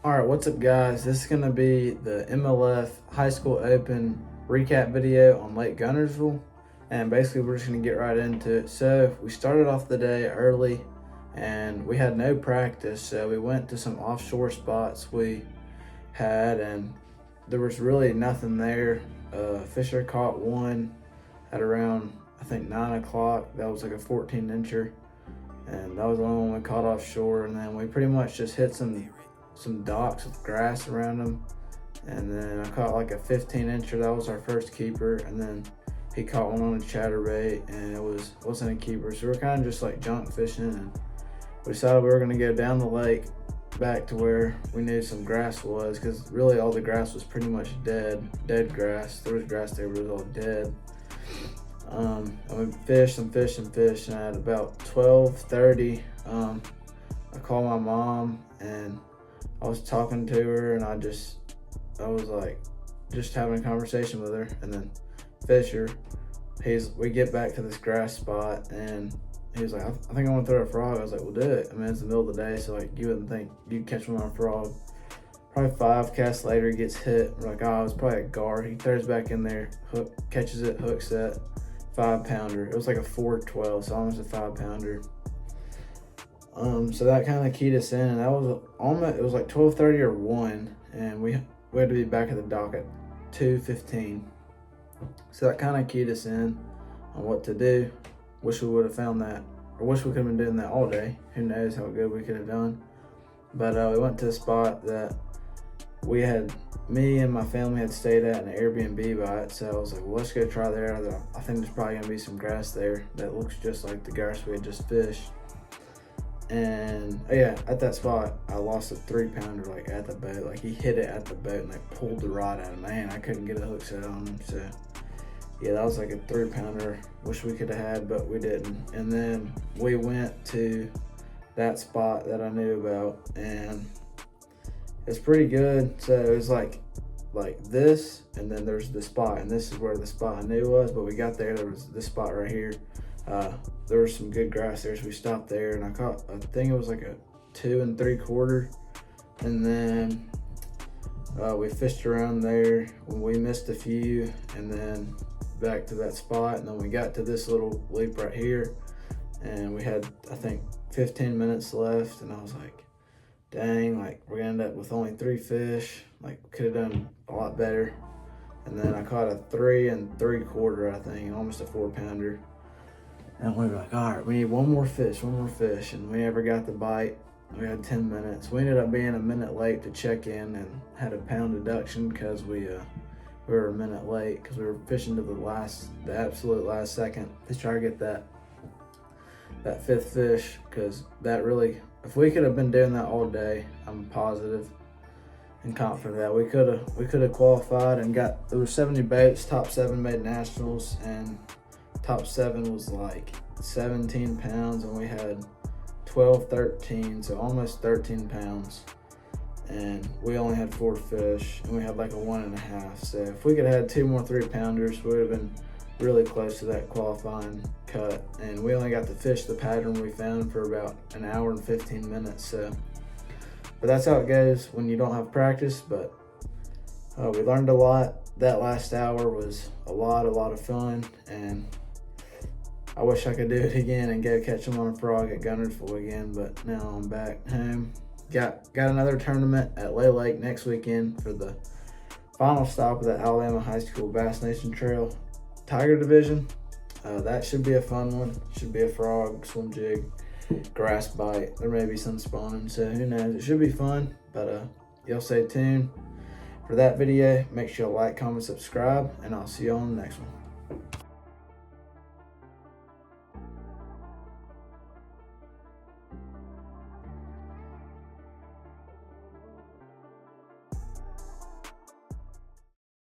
Alright, what's up guys? This is going to be the MLF High School Open recap video on Lake Guntersville. And basically we're just going to get right into it. So we started off the day early and we had no practice. So we went to some offshore spots we had and there was really nothing there. Fisher caught one at around I think 9 o'clock. That was like a 14-incher. And that was the only one we caught offshore. And then we pretty much just hit some docks with grass around them, and then I caught like a 15-incher. That was our first keeper, and then he caught one on a chatterbait, and it wasn't a keeper. So we're kind of just like junk fishing, and we decided we were going to go down the lake back to where we knew some grass was, because really all the grass was pretty much dead grass. There was grass there, but it was all dead. And we fished and at about 12:30 I called my mom and I was talking to her, and I was like just having a conversation with her. And then Fisher, we get back to this grass spot and he was like, I think I want to throw a frog. I was like, well, do it. I mean, it's the middle of the day, so like you wouldn't think you'd catch one on a frog. Probably 5 casts later, he gets hit. We're like, oh, it was probably a gar. He throws back in there, catches it, hooks it, 5-pounder. It was like a 412, so almost a 5-pounder. So that kind of keyed us in, and that was it was like 12:30 or 1, and we had to be back at the dock at 2:15. So that kind of keyed us in on what to do. Wish we would have found that, or wish we could have been doing that all day. Who knows how good we could have done. But we went to a spot that me and my family had stayed at an Airbnb by it. So I was like, well, let's go try there. I think there's probably gonna be some grass there that looks just like the grass we had just fished. And yeah, at that spot I lost a 3-pounder like at the boat. Like he hit it at the boat and like pulled the rod out of man. I couldn't get a hook set on him. So yeah, that was like a 3-pounder. Wish we could have had, but we didn't. And then we went to that spot that I knew about, and it's pretty good. So it was like this, and then there's the spot, and this is where the spot I knew was. But we got there was this spot right here. There was some good grass there, so we stopped there, and I caught, I think it was like a 2 3/4, and then we fished around there. We missed a few, and then back to that spot, and then we got to this little leap right here, and we had, I think, 15 minutes left, and I was like, dang, like we're gonna end up with only 3 fish. Like could have done a lot better. And then I caught a 3 3/4, I think, almost a 4-pounder. And we were like, all right, we need one more fish. And we never got the bite. We had 10 minutes. We ended up being a minute late to check in and had a pound deduction because we were a minute late because we were fishing to the absolute last second to try to get that 5th fish. Because that really, if we could have been doing that all day, I'm positive and confident that we could have qualified and there were 70 boats. Top 7 made nationals, and top 7 was like 17 pounds, and we had 13, so almost 13 pounds. And we only had 4 fish, and we had like a 1.5. So if we could have had 2 more 3-pounders, we would have been really close to that qualifying cut. And we only got to fish the pattern we found for about an hour and 15 minutes. So, but that's how it goes when you don't have practice. But we learned a lot. That last hour was a lot of fun, and I wish I could do it again and go catch them on a frog at Guntersville again, but now I'm back home. Got another tournament at Lake next weekend for the final stop of the Alabama High School Bass Nation Trail Tiger Division. That should be a fun one. Should be a frog, swim jig, grass bite. There may be some spawning, so who knows? It should be fun, but y'all stay tuned for that video. Make sure you like, comment, subscribe, and I'll see you on the next one.